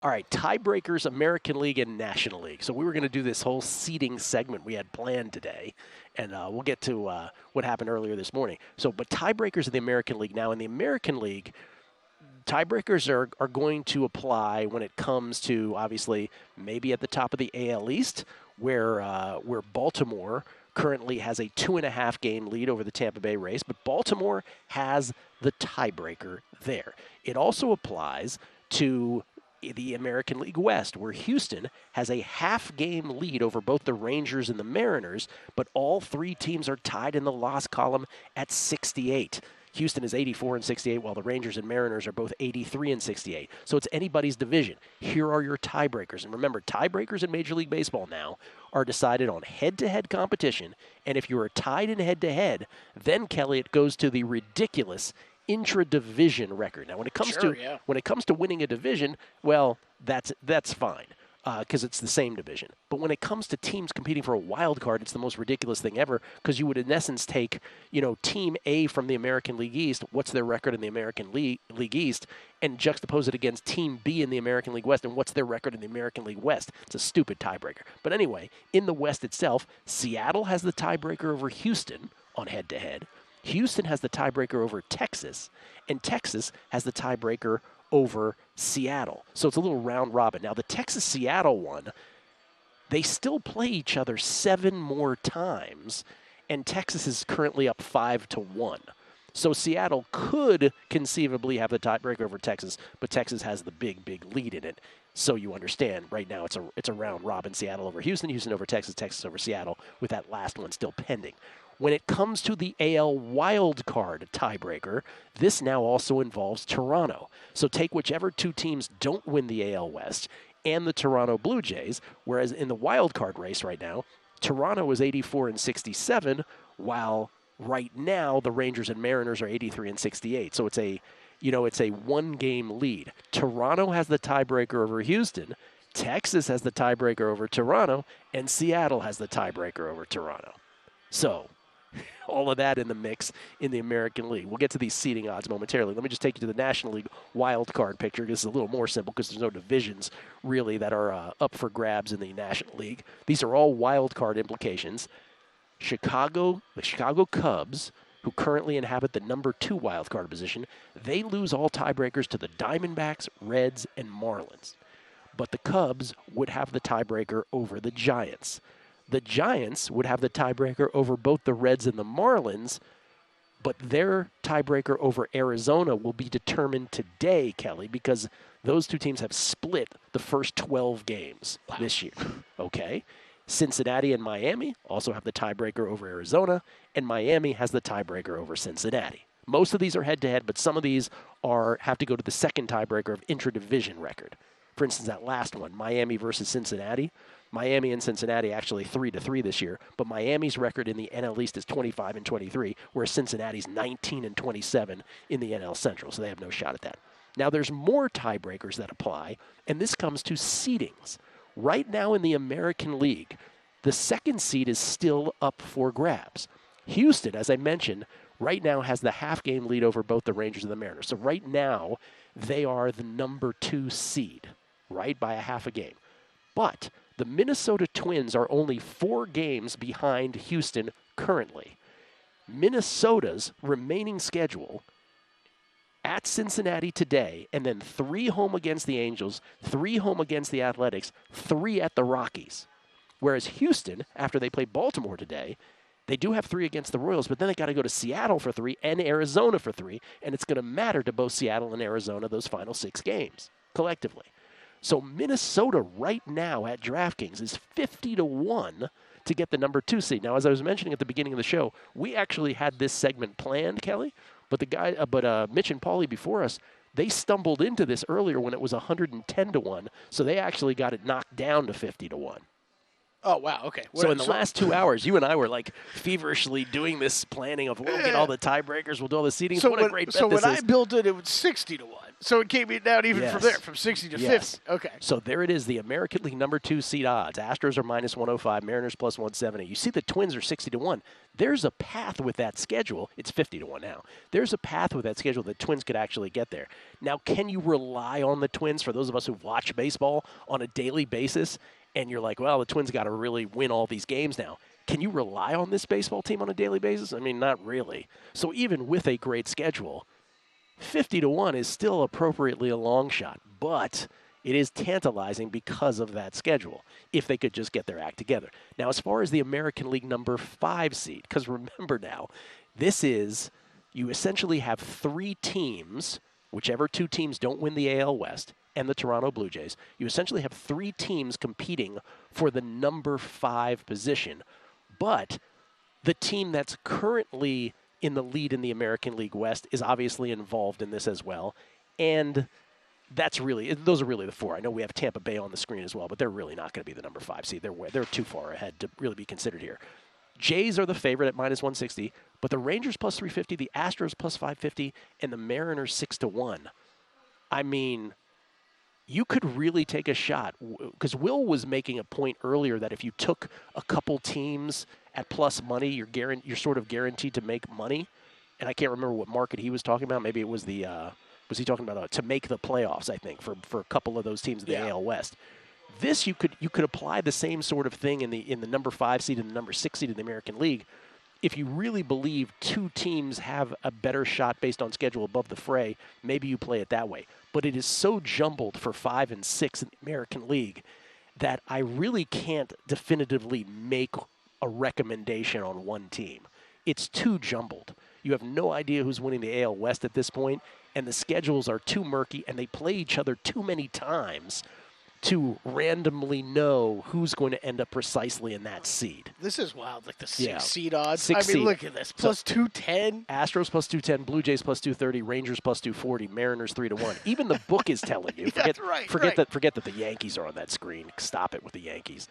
All right, tiebreakers, American League and National League. So we were going to do this whole seeding segment we had planned today, and we'll get to what happened earlier this morning. But tiebreakers in the American League. Now, in the American League, tiebreakers are going to apply when it comes to, obviously, maybe at the top of the AL East, where Baltimore currently has a 2.5 game lead over the Tampa Bay Rays, but Baltimore has the tiebreaker there. It also applies to the American League West, where Houston has a half-game lead over both the Rangers and the Mariners, but all three teams are tied in the loss column at 68. Houston is 84 and 68, while the Rangers and Mariners are both 83 and 68. So it's anybody's division. Here are your tiebreakers. And remember, tiebreakers in Major League Baseball now are decided on head-to-head competition, and if you are tied in head-to-head, then, Kelly, it goes to the ridiculous intra-division record. Now, when it comes to winning a division, well, that's fine because it's the same division. But when it comes to teams competing for a wild card, it's the most ridiculous thing ever because you would, in essence, take Team A from the American League East, what's their record in the American League East, and juxtapose it against Team B in the American League West, and what's their record in the American League West. It's a stupid tiebreaker. But anyway, in the West itself, Seattle has the tiebreaker over Houston on head-to-head. Houston has the tiebreaker over Texas, and Texas has the tiebreaker over Seattle. So it's a little round robin. Now, the Texas-Seattle one, they still play each other 7 more times, and Texas is currently up 5-1. So Seattle could conceivably have the tiebreaker over Texas, but Texas has the big lead in it. So you understand, right now it's a round robin. Seattle over Houston, Houston over Texas, Texas over Seattle, with that last one still pending. When it comes to the AL wildcard tiebreaker, this now also involves Toronto. So take whichever two teams don't win the AL West and the Toronto Blue Jays, whereas in the wildcard race right now, Toronto is 84 and 67, while right now the Rangers and Mariners are 83 and 68. So it's a 1-game lead. Toronto has the tiebreaker over Houston, Texas has the tiebreaker over Toronto, and Seattle has the tiebreaker over Toronto. So all of that in the mix in the American League. We'll get to these seeding odds momentarily. Let me just take you to the National League wild card picture. This is a little more simple because there's no divisions really that are up for grabs in the National League. These are all wild card implications. The Chicago Cubs, who currently inhabit the number 2 wild card position, they lose all tiebreakers to the Diamondbacks, Reds, and Marlins. But the Cubs would have the tiebreaker over the Giants. The Giants would have the tiebreaker over both the Reds and the Marlins, but their tiebreaker over Arizona will be determined today, Kelly, because those two teams have split the first 12 games this year. Okay? Cincinnati and Miami also have the tiebreaker over Arizona, and Miami has the tiebreaker over Cincinnati. Most of these are head-to-head, but some of these have to go to the second tiebreaker of intra-division record. For instance, that last one, Miami versus Cincinnati. Miami and Cincinnati actually 3-3 this year, but Miami's record in the NL East is 25 and 23, whereas Cincinnati's 19 and 27 in the NL Central, so they have no shot at that. Now, there's more tiebreakers that apply, and this comes to seedings. Right now in the American League, the second seed is still up for grabs. Houston, as I mentioned, right now has the half-game lead over both the Rangers and the Mariners. So right now, they are the number 2 seed, right, by a half a game. But the Minnesota Twins are only 4 games behind Houston currently. Minnesota's remaining schedule at Cincinnati today, and then 3 home against the Angels, 3 home against the Athletics, 3 at the Rockies. Whereas Houston, after they play Baltimore today, they do have 3 against the Royals, but then they got to go to Seattle for 3 and Arizona for 3, and it's going to matter to both Seattle and Arizona those final 6 games collectively. So Minnesota right now at DraftKings is 50-1 to get the number 2 seed. Now, as I was mentioning at the beginning of the show, we actually had this segment planned, Kelly, but Mitch and Paulie before us, they stumbled into this earlier when it was 110-1, so they actually got it knocked down to 50-1. Oh, wow, okay. So in the last 2 hours, you and I were like feverishly doing this planning of we'll get all the tiebreakers, we'll do all the seedings. What a great bet this is. So when I built it, it was 60-1. So it came down even Yes. from there, from 60 to Yes. 50. Okay. So there it is, the American League number 2 seed odds. Astros are minus 105, Mariners plus 170. You see the Twins are 60 to 1. There's a path with that schedule. It's 50 to 1 now. There's a path with that schedule that Twins could actually get there. Now, can you rely on the Twins, for those of us who watch baseball on a daily basis, and you're like, well, the Twins got to really win all these games now. Can you rely on this baseball team on a daily basis? I mean, not really. So even with a great schedule, 50 to 1 is still appropriately a long shot, but it is tantalizing because of that schedule, if they could just get their act together. Now, as far as the American League number 5 seed, because remember now, this is, you essentially have 3 teams, whichever 2 teams don't win the AL West, and the Toronto Blue Jays, you essentially have 3 teams competing for the number 5 position, but the team that's currently in the lead in the American League West is obviously involved in this as well. And those are really the 4. I know we have Tampa Bay on the screen as well, but they're really not going to be the number 5 seed. They're too far ahead to really be considered here. Jays are the favorite at minus 160, but the Rangers plus 350, the Astros plus 550, and the Mariners 6 to 1. I mean, you could really take a shot, because Will was making a point earlier that if you took a couple teams at plus money, you're sort of guaranteed to make money. And I can't remember what market he was talking about. Maybe it was was he talking about to make the playoffs, I think, for a couple of those teams in the AL West. This you could apply the same sort of thing in the number 5 seed and the number 6 seed in the American League. If you really believe 2 teams have a better shot based on schedule above the fray, maybe you play it that way. But it is so jumbled for 5 and 6 in the American League that I really can't definitively make a recommendation on one team. It's too jumbled. You have no idea who's winning the AL West at this point, and the schedules are too murky, and they play each other too many times to randomly know who's going to end up precisely in that seed. This is wild, like the 6 seed odds. 6 seed. Look at this. Plus 210. Astros plus 210, Blue Jays plus 230, Rangers plus 240, Mariners 3 to 1. Even the book is telling you. That's right. Forget that the Yankees are on that screen. Stop it with the Yankees.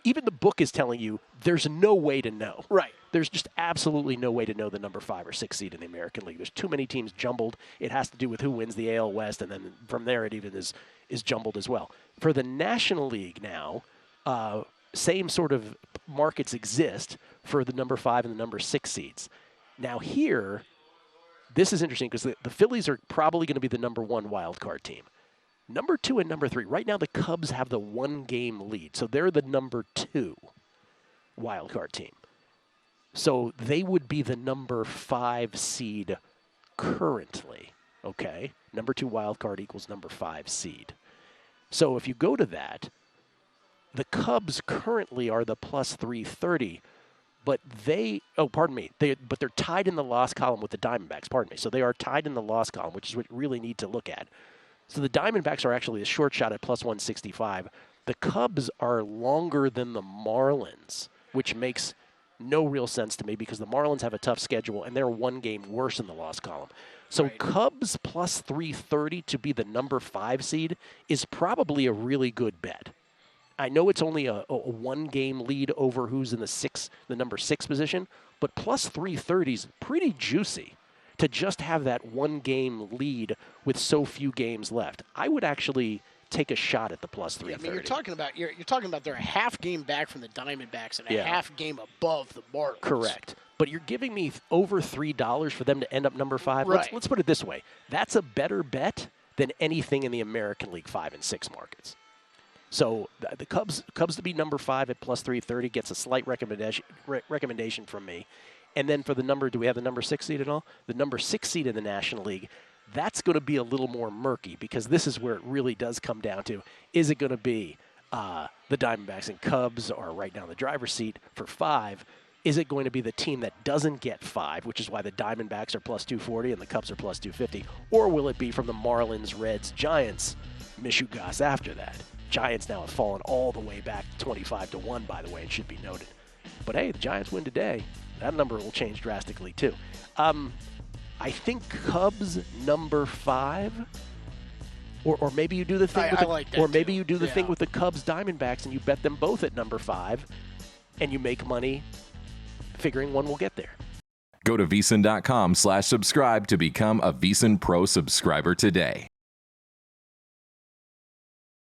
Even the book is telling you there's no way to know. Right. There's just absolutely no way to know the number 5 or 6 seed in the American League. There's too many teams jumbled. It has to do with who wins the AL West, and then from there it even is jumbled as well. For the National League now, same sort of markets exist for the number 5 and the number 6 seeds. Now here, this is interesting because the Phillies are probably going to be the number 1 wild card team. Number 2 and number 3. Right now, the Cubs have the 1-game lead, so they're the number 2 wild card team. So they would be the number 5 seed currently. Okay, number 2 wild card equals number 5 seed. So if you go to that, the Cubs currently are the plus 330, but they're tied in the loss column with the Diamondbacks. Pardon me. So they are tied in the loss column, which is what you really need to look at. So the Diamondbacks are actually a short shot at plus 165. The Cubs are longer than the Marlins, which makes no real sense to me because the Marlins have a tough schedule and they're 1 game worse in the loss column. So right. Cubs plus 330 to be the number 5 seed is probably a really good bet. I know it's only a 1-game lead over who's in the number 6 position, but plus 330 is pretty juicy to just have that 1-game lead with so few games left. I would actually take a shot at the plus 330. I mean, you're talking about they're a half game back from the Diamondbacks and a half game above the Marlins. Correct. But you're giving me over $3 for them to end up number 5. Right. Let's put it this way. That's a better bet than anything in the American League 5 and 6 markets. So the Cubs to be number 5 at plus 330 gets a slight recommendation from me. And then for the number, do we have the number 6 seed at all? The number 6 seed in the National League, that's going to be a little more murky because this is where it really does come down to, is it going to be the Diamondbacks and Cubs are right now in the driver's seat for 5? Is it going to be the team that doesn't get 5, which is why the Diamondbacks are plus 240 and the Cubs are plus 250? Or will it be from the Marlins, Reds, Giants, Michugas after that? Giants now have fallen all the way back to 25 to 1, by the way, it should be noted. But hey, the Giants win today. That number will change drastically too. I think Cubs number 5, or maybe you do the thing thing with the Cubs Diamondbacks and you bet them both at number 5, and you make money figuring one will get there. Go to VSiN.com/subscribe to become a VSiN Pro subscriber today.